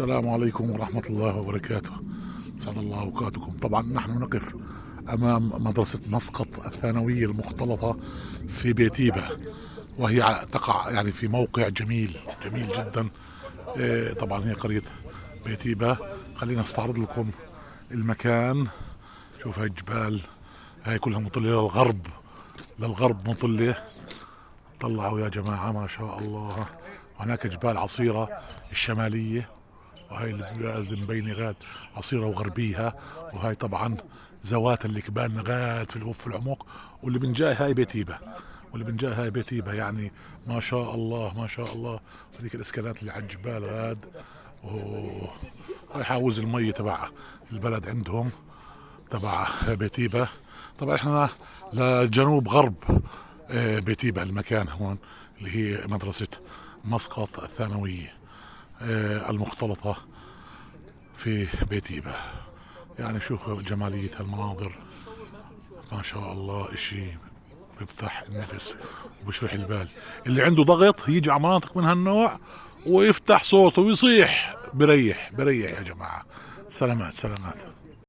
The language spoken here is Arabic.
السلام عليكم ورحمة الله وبركاته. سعد الله أوقاتكم. طبعا نحن نقف أمام مدرسة مسقط الثانوية المختلطة في بيتيبة، وهي تقع يعني في موقع جميل جميل جدا. طبعا هي قرية بيتيبة. خلينا استعرض لكم المكان. شوف هاي الجبال، هاي كلها مطلة للغرب، للغرب مطلة. طلعوا يا جماعة ما شاء الله. هناك جبال عصيرة الشمالية، وهاي اللي مبينة غاد عصيرة وغربيها، وهاي طبعا زوات اللي كبالنا غاد في العمق. واللي من جاي هاي بيتيبة، واللي من جاي هاي بيتيبة يعني ما شاء الله ما شاء الله. هذيك الاسكالات اللي على الجبال غاد، وهاي حاوز المية تبع البلد عندهم تبع بيتيبة. طبعا احنا لجنوب غرب بيتيبة المكان هون، اللي هي مدرسة مسقط الثانوية المختلطة في بيتيبة. يعني شوفوا جمالية هالمناظر، ما شاء الله، اشي بيفتح النفس وبشرح البال. اللي عنده ضغط يجي على مناطق من هالنوع ويفتح صوته ويصيح، بريح بريح يا جماعة. سلامات سلامات.